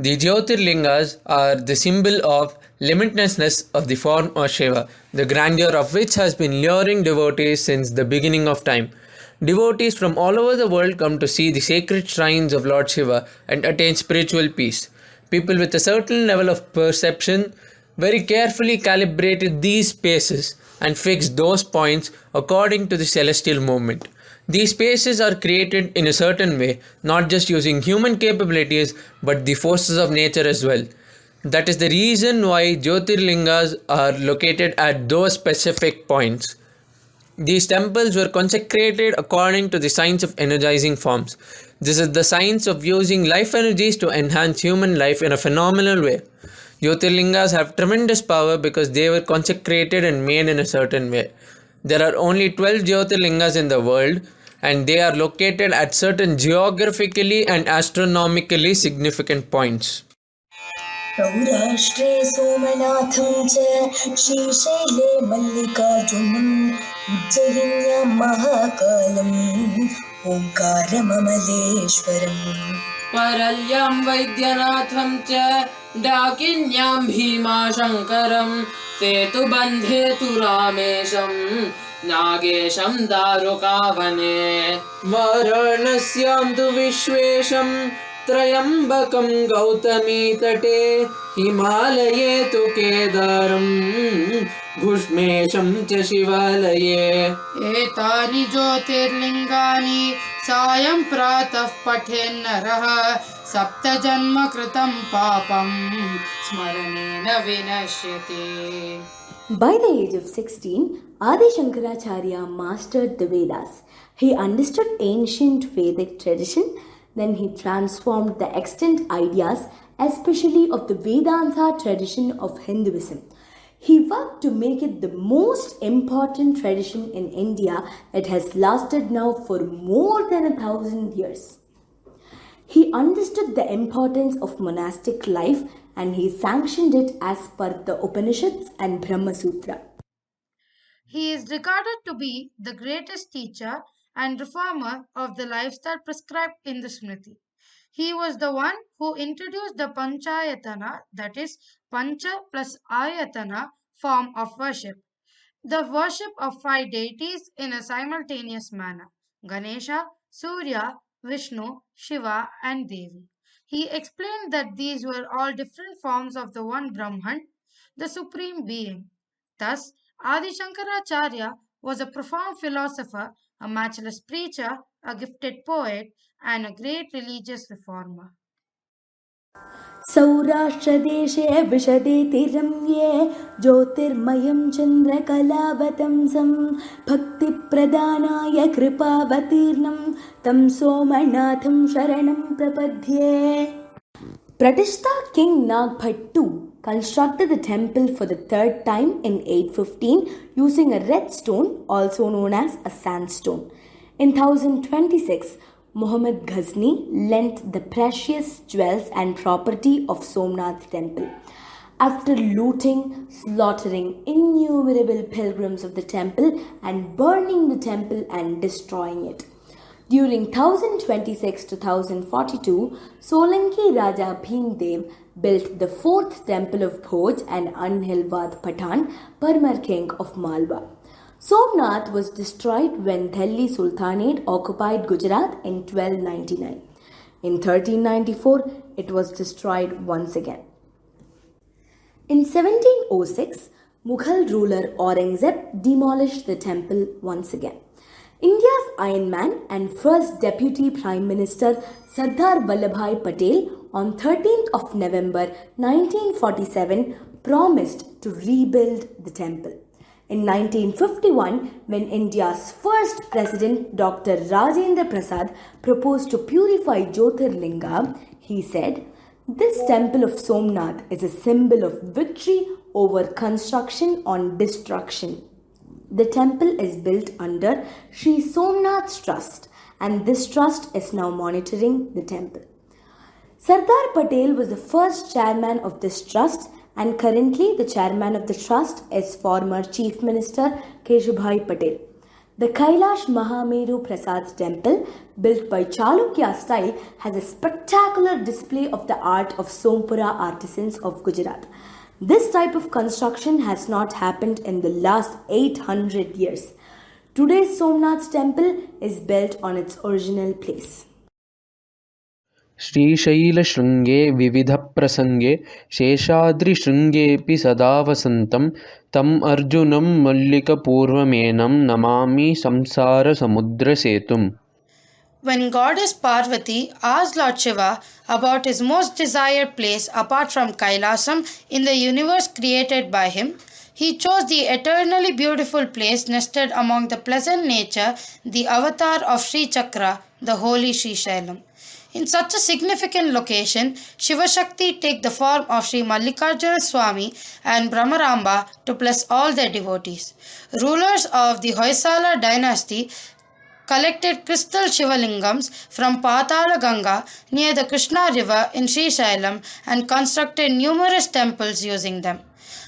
The Jyotirlingas are the symbol of limitlessness of the form of Shiva, the grandeur of which has been luring devotees since the beginning of time. Devotees from all over the world come to see the sacred shrines of Lord Shiva and attain spiritual peace. People with a certain level of perception very carefully calibrated these spaces and fixed those points according to the celestial movement. These spaces are created in a certain way, not just using human capabilities but the forces of nature as well. That is the reason why Jyotirlingas are located at those specific points. These temples were consecrated according to the science of energizing forms. This is the science of using life energies to enhance human life in a phenomenal way. Jyotirlingas have tremendous power because they were consecrated and made in a certain way. There are only 12 Jyotirlingas in the world, and they are located at certain geographically and astronomically significant points. सौराष्ट्रे सोमनाथं च श्रीशैले मल्लिकार्जुनम् उज्जयिन्यां महाकालम् ओङ्कारममलेश्वरम् परल्यां वैद्यनाथं च डाकिन्यां भीमाशङ्करं सेतुबन्धे तु रामेशं नागेशं दारुकावने वाराणस्यां तु विश्वेशं त्रयम्बकं गौतमी तटे हिमालये तु केदारं घुष्मेशं च शिवालये एतानि ज्योतिर्लिङ्गानि सायं प्रातः पठेन्नरः सप्तजन्म कृतं पापं स्मरणेन विनश्यते. By the age of 16, Adi Shankaracharya mastered the Vedas. He understood ancient Vedic tradition. Then he transformed the extant ideas, especially of the Vedanta tradition of Hinduism. He worked to make it the most important tradition in India that has lasted now for more than 1,000 years. He understood the importance of monastic life and he sanctioned it as per the Upanishads and Brahma Sutra. He is regarded to be the greatest teacher and reformer of the lifestyle prescribed in the Smriti. He was the one who introduced the Panchayatana, that is, Pancha plus Ayatana form of worship. The worship of 5 deities in a simultaneous manner: Ganesha, Surya, Vishnu, Shiva, and Devi. He explained that these were all different forms of the one Brahman, the Supreme Being. Thus, Adi Shankaracharya was a profound philosopher, a matchless preacher, a gifted poet, and a great religious reformer. सौराष्ट्रदेशे विशदेति रम्ये ज्योतिर्मयं चन्द्रकलावतंसं भक्तिप्रदानाय कृपावतीर्णं तं सोमनाथं शरणं प्रपद्ये. Pratishta King Nagbhat II constructed the temple for the third time in 815 using a red stone, also known as a sandstone. In 1026, Muhammad Ghazni lent the precious jewels and property of Somnath Temple. After looting, slaughtering innumerable pilgrims of the temple and burning the temple and destroying it. During 1026 to 1042, Solanki Raja Bhimdev built the fourth temple of Bhoj and Anhilwad Pathan, Parmar king of Malwa. Somnath was destroyed when Delhi Sultanate occupied Gujarat in 1299. In 1394, it was destroyed once again. In 1706, Mughal ruler Aurangzeb demolished the temple once again. India's Iron Man and first Deputy Prime Minister Sardar Vallabhbhai Patel on 13th of November 1947 promised to rebuild the temple. In 1951, when India's first president Dr. Rajendra Prasad proposed to purify Jyotirlinga, he said, "This temple of Somnath is a symbol of victory over construction on destruction." The temple is built under Sri Somnath Trust, and this trust is now monitoring the temple. Sardar Patel was the first chairman of this trust, and currently the chairman of the trust is former Chief Minister Keshubhai Patel. The Kailash Mahameru Prasad temple, built by Chalukya style, has a spectacular display of the art of Sompura artisans of Gujarat. This type of construction has not happened in the last 800 years. Today's Somnath temple is built on its original place. श्रीशैलशृङ्गे विविधप्रसङ्गे शेषाद्रिशृङ्गेऽपि सदा वसन्तं तम् अर्जुनं मल्लिकपूर्वमेनं Namami संसारसमुद्रसेतुम्. When goddess Parvati asked Lord Shiva about his most desired place apart from Kailasam in the universe created by him, he chose the eternally beautiful place nested among the pleasant nature, the avatar of Sri Chakra, the holy Srisailam. In such a significant location, Shiva Shakti take the form of Sri Mallikarjuna Swami and Brahmaramba to bless all their devotees. Rulers of the Hoysala dynasty collected crystal Shivalingams from Patala Ganga near the Krishna river in Srisailam and constructed numerous temples using them.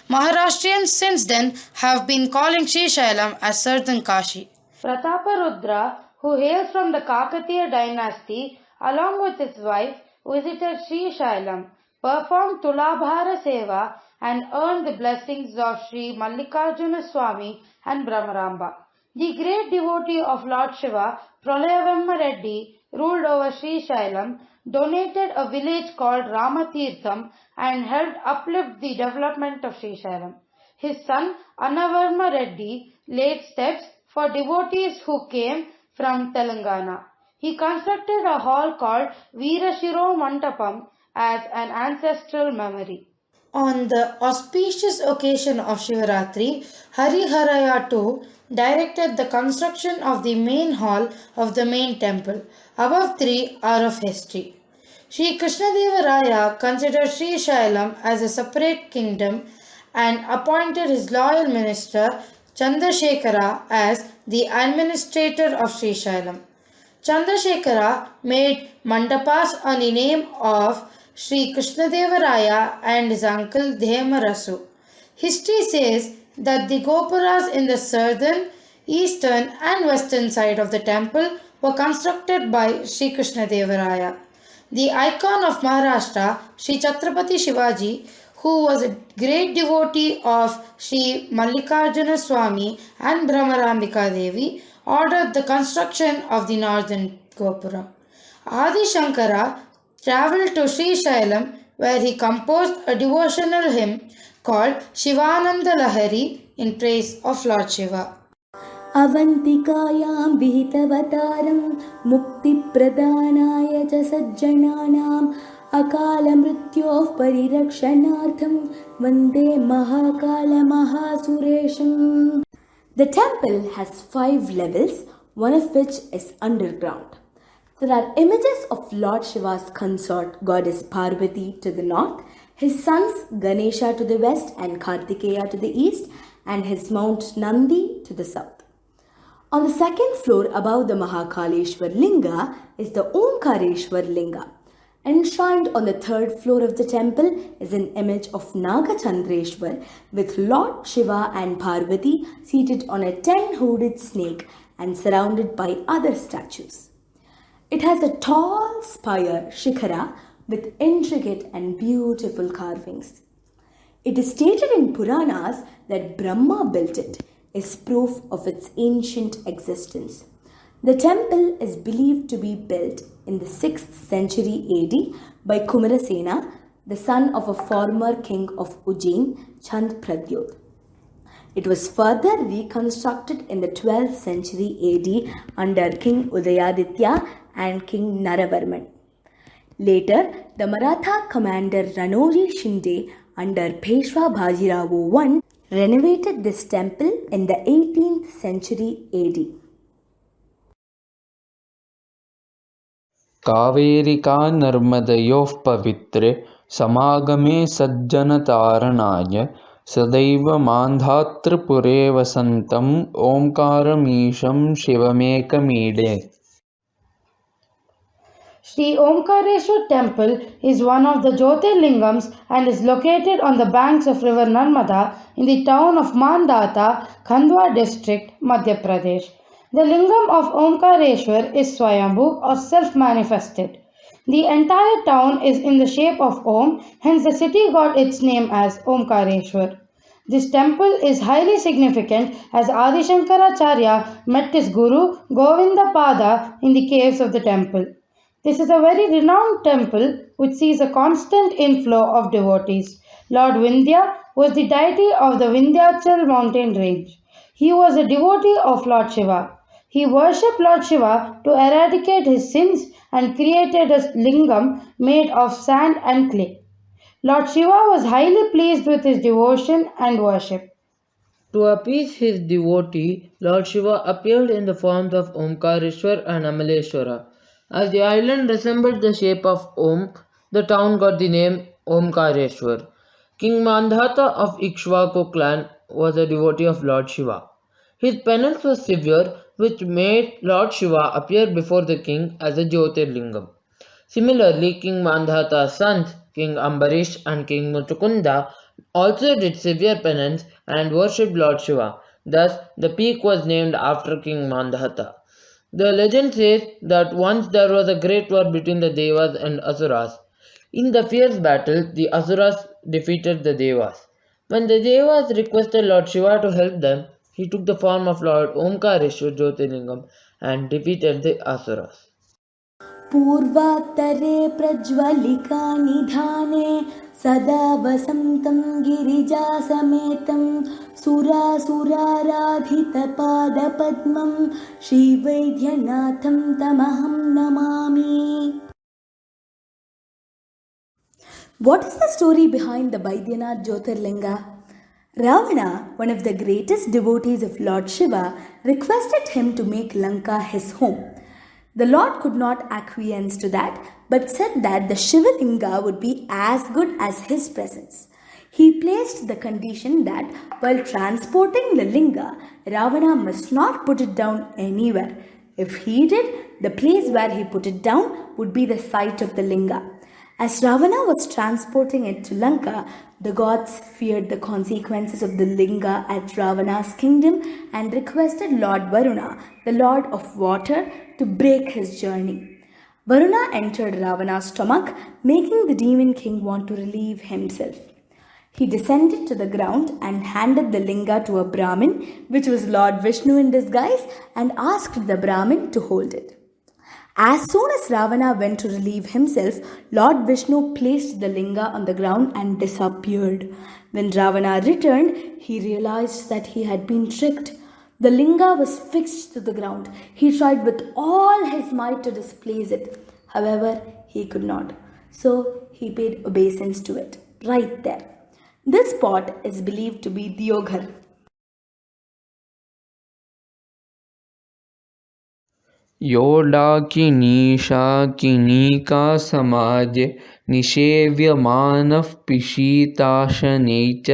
Maharashtrians since then have been calling Srisailam as Southern Kashi. Prataparudra, who hails from the Kakatiya dynasty, along with his wife, visited Srisailam, performed Tulabhara Seva and earned the blessings of Sri Mallikarjuna Swami and Brahmaramba. The great devotee of Lord Shiva, Pralayavamma Reddy, ruled over Srisailam, donated a village called Ramatirtham and helped uplift the development of Srisailam. His son Annavarma Reddy laid steps for devotees who came from Telangana. He constructed a hall called Veerashiro Mandapam as an ancestral memory. On the auspicious occasion of Shivaratri, Hariharaya too directed the construction of the main hall of the main temple. Above three are of history. Sri Krishnadevaraya considered Srisailam as a separate kingdom and appointed his loyal minister Chandrasekhara as the administrator of Srisailam. Chandrasekhara made mandapas on the name of Sri Krishnadevaraya and his uncle Dhemarasu. History says that the gopuras in the southern, eastern and western side of the temple were constructed by Sri Krishnadevaraya. The icon of Maharashtra, Sri Chhatrapati Shivaji, who was a great devotee of Sri Mallikarjuna Swami and Brahmarambika Devi, ordered the construction of the northern gopura. Adi Shankara travelled to Srisailam where he composed a devotional hymn called Shivananda Lahari in praise of Lord Shiva. Avantikayam vihitavataram mukti pradhanaya cha sajjananam akala mrityof paridakshanartham vande mahakala mahasuresham. The temple has 5 levels, one of which is underground. There are images of Lord Shiva's consort goddess Parvati to the north, his sons Ganesha to the west and Kartikeya to the east, and his mount Nandi to the south. On the second floor above the Mahakaleshwar Linga is the Omkareshwar Linga. Enshrined on the third floor of the temple is an image of Nagachandreshwar with Lord Shiva and Parvati seated on a 10-hooded snake and surrounded by other statues. It has a tall spire, Shikhara, with intricate and beautiful carvings. It is stated in Puranas that Brahma built it, is proof of its ancient existence. The temple is believed to be built in the 6th century AD by Kumarasena, the son of a former king of Ujjain, Chand Pradyot. It was further reconstructed in the 12th century AD under King Udayaditya and King Naravarman. Later, the Maratha commander Ranori Shinde under Peshwa Bajirao I renovated this temple in the 18th century AD. कावेरिका नर्मदयोः पवित्रे समागमे सज्जनतारणाय सदैव मान्धातृपुरे वसन्तम् ओंकारमीशं शिवमेकमीडे. Sri Omkareshwar Temple is one of the Jyotirlingams and is located on the banks of river Narmada in the town of Mandata, Khandwa district, Madhya Pradesh. The lingam of Omkareshwar is Swayambhu or self-manifested. The entire town is in the shape of Om, hence the city got its name as Omkareshwar. This temple is highly significant as Adi Shankaracharya met his guru Govindapada in the caves of the temple. This is a very renowned temple which sees a constant inflow of devotees. Lord Vindhya was the deity of the Vindhyachal mountain range. He was a devotee of Lord Shiva. He worshipped Lord Shiva to eradicate his sins and created a lingam made of sand and clay. Lord Shiva was highly pleased with his devotion and worship. To appease his devotee, Lord Shiva appeared in the forms of Omkareshwar and Amaleshwara. As the island resembled the shape of Om, the town got the name Omkareshwar. King Mandhata of Ikshvaku clan was a devotee of Lord Shiva. His penance was severe, which made Lord Shiva appear before the king as a Jyotirlingam. Similarly, King Mandhata's sons, King Ambarish and King Mutukunda, also did severe penance and worshipped Lord Shiva. Thus, the peak was named after King Mandhata. The legend says that once there was a great war between the Devas and Asuras. In the fierce battle, the Asuras defeated the Devas. When the Devas requested Lord Shiva to help them, he took the form of Lord Omkareshwar Jyotirlingam and defeated the Asuras. पूर्वात्तरे प्रज्वलिका निधाने सदा वसन्तं गिरिजासमेतं सुरासुराराधितपादपद्मं श्रीवैद्यनाथं तमहं Namami. What is the story behind the Vaidyanath Jyotirlinga? Ravana, one of the greatest devotees of Lord Shiva, requested him to make Lanka his home. The Lord could not acquiesce to that, but said that the Shivalinga would be as good as his presence. He placed the condition that while transporting the linga, Ravana must not put it down anywhere. If he did, the place where he put it down would be the site of the linga. As Ravana was transporting it to Lanka, the gods feared the consequences of the linga at Ravana's kingdom and requested Lord Varuna, the lord of water, to break his journey. Varuna entered Ravana's stomach, making the demon king want to relieve himself. He descended to the ground and handed the linga to a Brahmin, which was Lord Vishnu in disguise, and asked the Brahmin to hold it. As soon as Ravana went to relieve himself, Lord Vishnu placed the linga on the ground and disappeared. When Ravana returned, he realized that he had been tricked. The linga was fixed to the ground. He tried with all his might to displace it. However, he could not. So he paid obeisance to it, right there. This spot is believed to be Deoghar. योडाकिनीशाकिनीका समाजे निषेव्यमानः पिशीताशनै च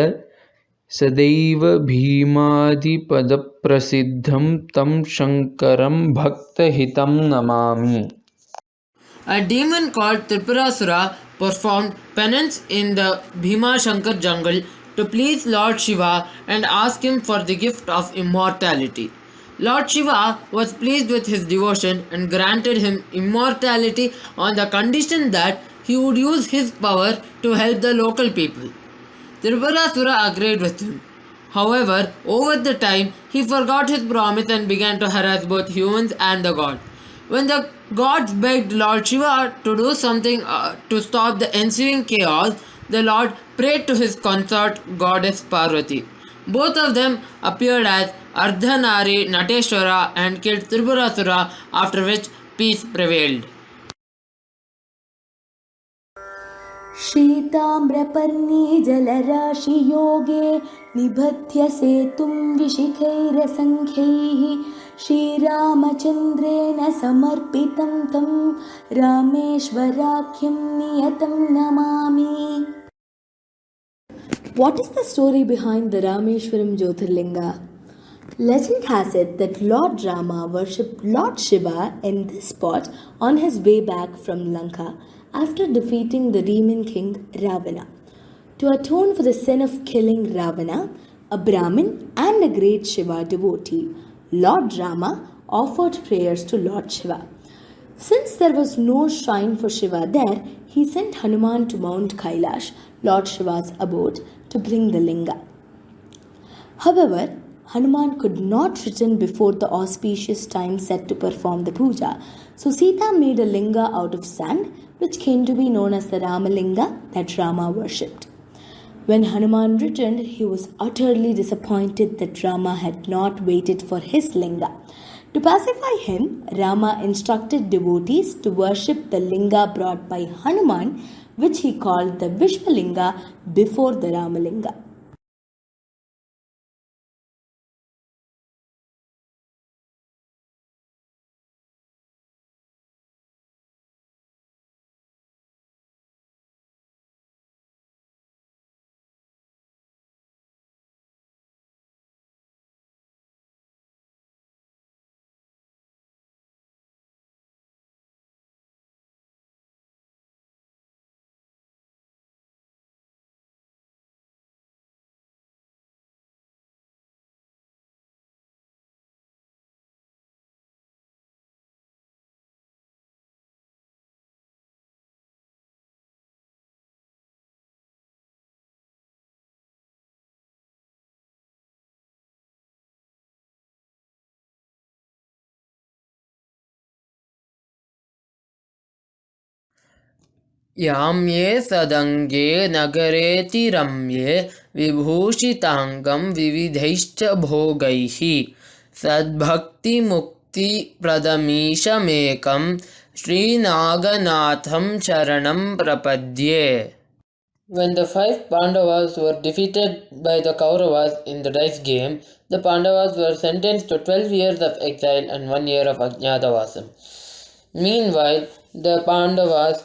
सदैव भीमादिपदप्रसिद्धं तं शङ्करं भक्तहितं Namami. A demon called Tripurasura performed penance in the Bhimashankar jungle to please Lord Shiva and ask him for the gift of immortality. Lord Shiva was pleased with his devotion and granted him immortality on the condition that he would use his power to help the local people. Tripurasura agreed with him. However, over the time, he forgot his promise and began to harass both humans and the god. When the gods begged Lord Shiva to do something to stop the ensuing chaos, the Lord prayed to his consort, goddess Parvati. Both of them appeared as Ardhanari Nateshwara and killed Tripurasura, after which peace prevailed. शीताम्रपर्णी जलराशियोगे निबध्य सेतुं विशिखैरसङ्ख्यैः श्रीरामचन्द्रेण समर्पितं तं रामेश्वराख्यं नियतं Namami. What is the story behind the Rameswaram Jyotirlinga? Legend has it that Lord Rama worshipped Lord Shiva in this spot on his way back from Lanka after defeating the demon king Ravana. To atone for the sin of killing Ravana, a Brahmin and a great Shiva devotee, Lord Rama offered prayers to Lord Shiva. Since there was no shrine for Shiva there, he sent Hanuman to Mount Kailash, Lord Shiva's abode, to bring the linga. However, Hanuman could not return before the auspicious time set to perform the puja, so Sita made a linga out of sand, which came to be known as the Ramalinga that Rama worshipped. When Hanuman returned, he was utterly disappointed that Rama had not waited for his linga. To pacify him, Rama instructed devotees to worship the linga brought by Hanuman, which he called the Vishwalinga, before the Ramalinga. याम्ये सदङ्गे नगरेति रम्ये विभूषिताङ्गं विविधैश्च भोगैः सद्भक्तिमुक्तिप्रदमीशमेकं श्रीनागनाथं शरणं प्रपद्ये. When the 5 Pandavas were defeated by the Kauravas in the dice game, the Pandavas were sentenced to 12 years of exile and 1 year of Ajnatavasam. Meanwhile, the Pandavas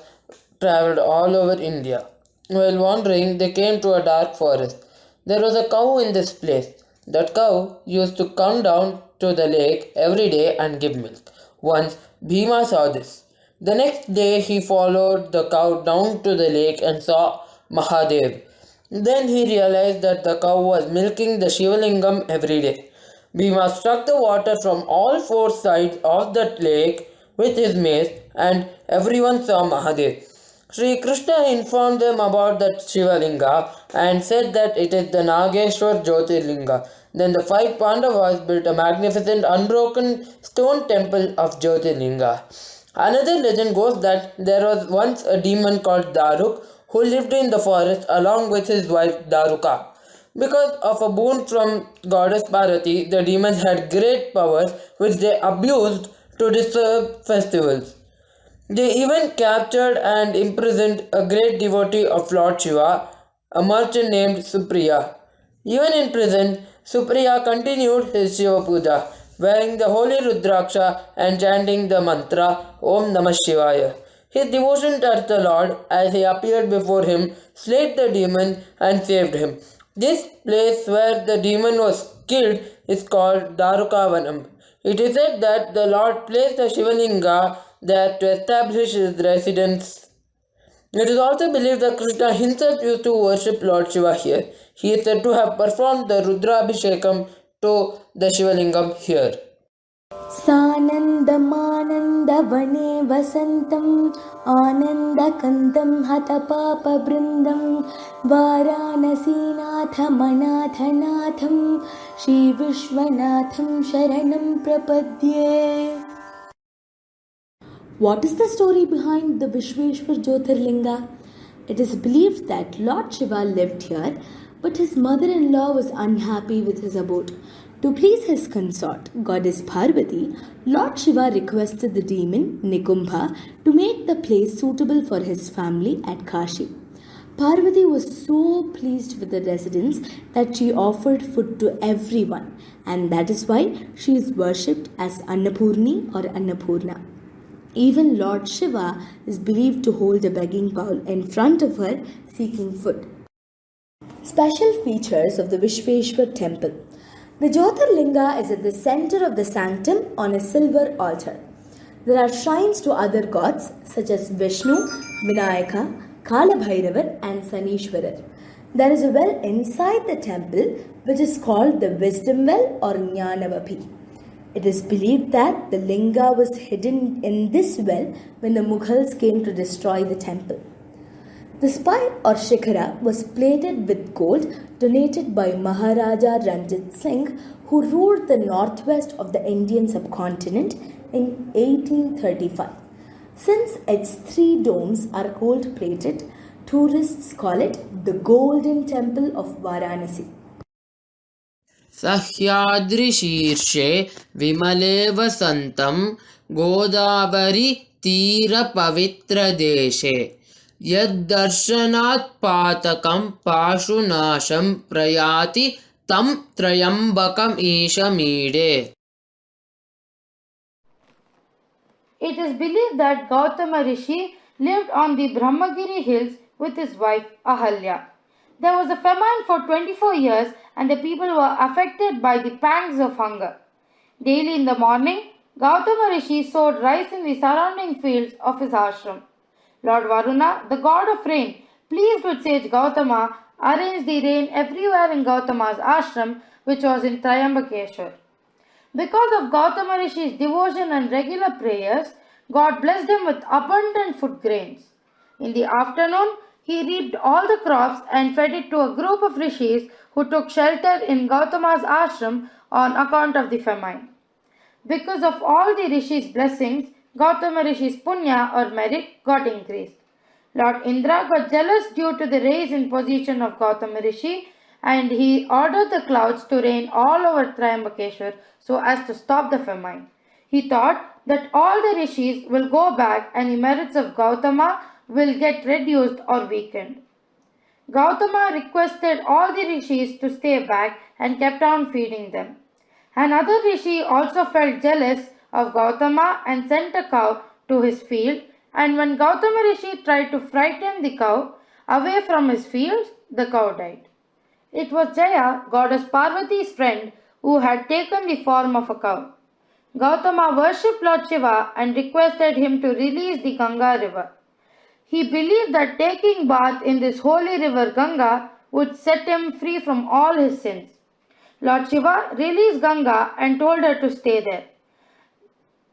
travelled all over India. While wandering, they came to a dark forest. There was a cow in this place. That cow used to come down to the lake every day and give milk. Once, Bhima saw this. The next day, he followed the cow down to the lake and saw Mahadev. Then he realized that the cow was milking the Shivalingam every day. Bhima struck the water from all 4 sides of that lake with his mace, and everyone saw Mahadev. Sri Krishna informed them about that Shivalinga and said that it is the Nageshwar Jyotirlinga. Then the 5 Pandavas built a magnificent unbroken stone temple of Jyotirlinga. Another legend goes that there was once a demon called Daruk who lived in the forest along with his wife Daruka. Because of a boon from goddess Parvati, the demons had great powers which they abused to disturb festivals. They even captured and imprisoned a great devotee of Lord Shiva, a merchant named Supriya. Even in prison, Supriya continued his Shiva Puja, wearing the holy Rudraksha and chanting the mantra Om Namah Shivaya. His devotion touched the Lord as he appeared before him, slayed the demon and saved him. This place where the demon was killed is called Darukavanam. It is said that the Lord placed a Shivalinga there to establish his residence. It is also believed that Krishna himself used to worship Lord Shiva here. He is said to have performed the Rudrabhishekam to the Shivalingam here. सानन्दमानन्दवने वसन्तम् आनन्दकन्दं हतपापवृन्दं वाराणसीनाथमनाथनाथं श्रीविश्वनाथं शरणं प्रपद्ये. What is the story behind the Vishweshwar Jyotirlinga? It is believed that Lord Shiva lived here, but his mother-in-law was unhappy with his abode. To please his consort, goddess Parvati, Lord Shiva requested the demon Nikumbha to make the place suitable for his family at Kashi. Parvati was so pleased with the residents that she offered food to everyone, and that is why she is worshipped as Annapurni or Annapurna. Even Lord Shiva is believed to hold a begging bowl in front of her seeking food. Special features of the Vishweshwar Temple. The Jyotirlinga is at the center of the sanctum on a silver altar. There are shrines to other gods such as Vishnu, Vinayaka, Kalabhairavar and Sanishwarar. There is a well inside the temple which is called the Wisdom Well or Jnanavapi. It is believed that the linga was hidden in this well when the Mughals came to destroy the temple. The spire or shikhara was plated with gold donated by Maharaja Ranjit Singh, who ruled the northwest of the Indian subcontinent in 1835. Since its three domes are gold plated, tourists call it the Golden Temple of Varanasi. सह्याद्रिशीर्षे विमले वसन्तं Godavari तीरपवित्रदेशे यद्दर्शनात् पातकं पाशुनाशं प्रयाति तं त्र्यम्बकमीशमीडे. It is believed that Gautama Rishi lived on the Brahmagiri hills with his wife Ahalya. There was a famine for 24 years and the people were affected by the pangs of hunger. Daily in the morning, Gautama Rishi sowed rice in the surrounding fields of his ashram. Lord Varuna, the god of rain, pleased with sage Gautama, arranged the rain everywhere in Gautama's ashram, which was in Trambakeshwar. Because of Gautama Rishi's devotion and regular prayers, God blessed him with abundant food grains. In the afternoon, he reaped all the crops and fed it to a group of rishis who took shelter in Gautama's ashram on account of the famine. Because of all the rishis' blessings, Gautama Rishi's punya or merit got increased. Lord Indra got jealous due to the raise in position of Gautama Rishi and he ordered the clouds to rain all over Trambakeshwar so as to stop the famine. He thought that all the rishis will go back and the merits of Gautama will get reduced or weakened. Gautama requested all the rishis to stay back and kept on feeding them. Another rishi also felt jealous of Gautama and sent a cow to his field, and when Gautama Rishi tried to frighten the cow away from his fields, the cow died. It was Jaya, goddess Parvati's friend, who had taken the form of a cow. Gautama worshipped Lord Shiva and requested him to release the Ganga river. He believed that taking bath in this holy river Ganga would set him free from all his sins. Lord Shiva released Ganga and told her to stay there.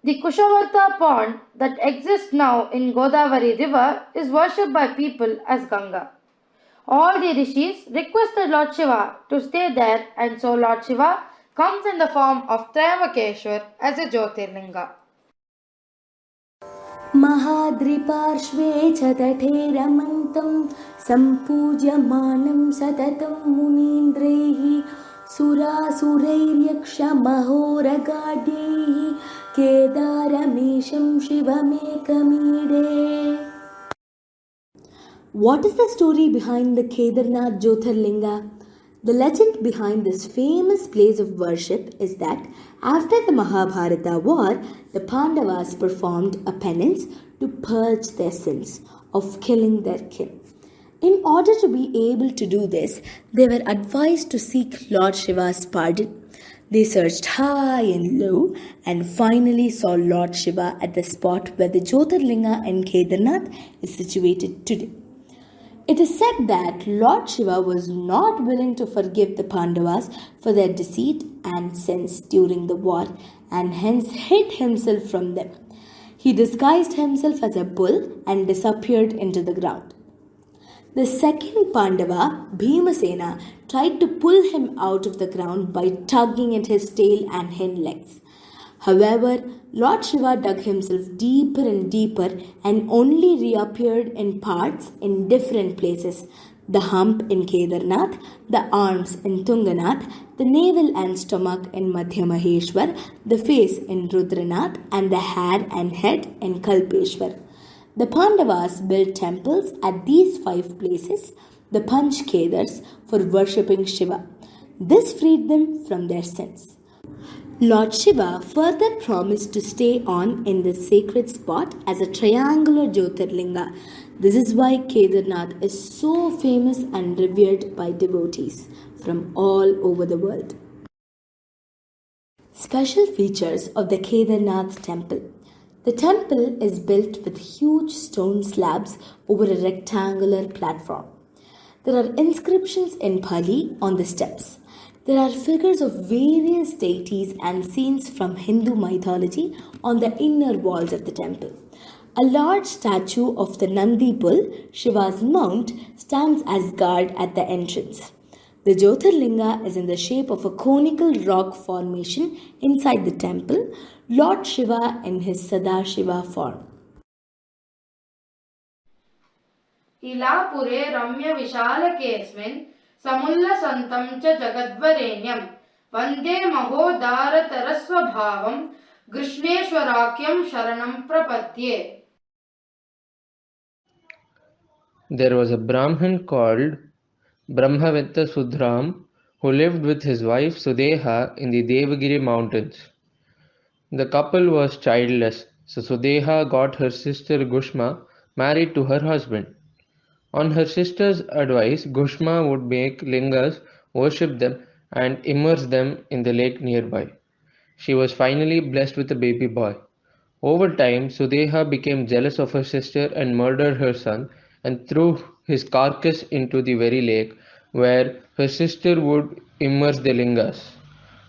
The Kushavarta pond that exists now in Godavari river is worshipped by people as Ganga. All the rishis requested Lord Shiva to stay there and so Lord Shiva comes in the form of Trambakeshwar as a Jyotirlinga. महाद्रिपार्श्वे च तटे रमन्तं सम्पूज्यमानं सततं मुनीन्द्रैः सुरासुरैर्यक्षमहोरगाढ्यैः केदारमीशं शिवमेकमीडे. What is the story behind the Kedarnath Jyotirlinga? The legend behind this famous place of worship is that after the Mahabharata war, the Pandavas performed a penance to purge their sins of killing their kin. In order to be able to do this, they were advised to seek Lord Shiva's pardon. They searched high and low and finally saw Lord Shiva at the spot where the Jyotirlinga in Kedarnath is situated today. It is said that Lord Shiva was not willing to forgive the Pandavas for their deceit and sins during the war and hence hid himself from them. He disguised himself as a bull and disappeared into the ground. The second Pandava, Bhimasena, tried to pull him out of the ground by tugging at his tail and hind legs. However, Lord Shiva dug himself deeper and deeper and only reappeared in parts in different places. The hump in Kedarnath, the arms in Tunganath, the navel and stomach in Mahashivarathri, the face in Rudranath, and the hair and head in Kalpeshwar. The Pandavas built temples at these 5 places, the Panch Kedars, for worshipping Shiva. This freed them from their sins. Lord Shiva further promised to stay on in this sacred spot as a triangular Jyotirlinga. This is why Kedarnath is so famous and revered by devotees from all over the world. Special features of the Kedarnath Temple. The temple is built with huge stone slabs over a rectangular platform. There are inscriptions in Pali on the steps. There are figures of various deities and scenes from Hindu mythology on the inner walls of the temple. A large statue of the Nandi bull, Shiva's mount, stands as guard at the entrance. The Jyotirlinga is in the shape of a conical rock formation inside the temple, Lord Shiva in his Sadashiva form. इलापुरे रम्यविशालकेऽस्मिन् समुल्लसन्तं च जगद्वरेण्यं वन्दे महोदारतरस्वभावं कृष्णेश्वराख्यं शरणं प्रपद्ये. There was a Brahmin called Brahmavetta Sudram who lived with his wife Sudeha in the Devagiri mountains. The couple was childless, so Sudeha got her sister Gushma married to her husband. On her sister's advice, Gushma would make lingas, worship them, and immerse them in the lake nearby. She was finally blessed with a baby boy. Over time, Sudeha became jealous of her sister and murdered her son and threw his carcass into the very lake where her sister would immerse the lingas.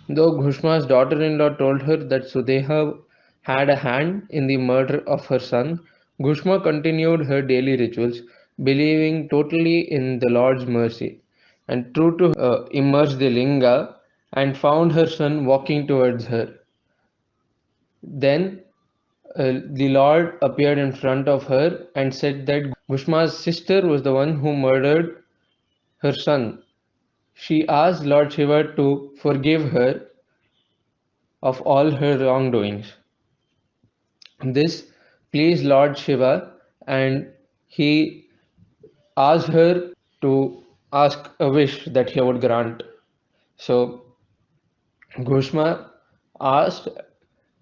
Though Ghushma's daughter-in-law told her that Sudeha had a hand in the murder of her son, Ghushma continued her daily rituals, believing totally in the Lord's mercy, and true to immersed the linga and found her son walking towards her. Then the Lord appeared in front of her and said that Gushma's sister was the one who murdered her son. She asked Lord Shiva to forgive her of all her wrongdoings. This pleased Lord Shiva and he asked her to ask a wish that he would grant. So Ghushma asked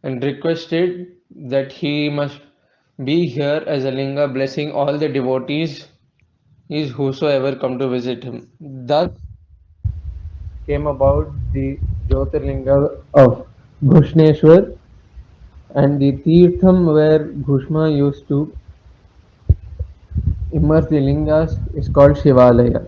and requested that he must be here as a linga blessing all the devotees is whosoever come to visit him. Thus came about the Jyotirlinga of Gushneshwar and the Tirtham where Ghushma used to immerse the lingas is called Shivalaya.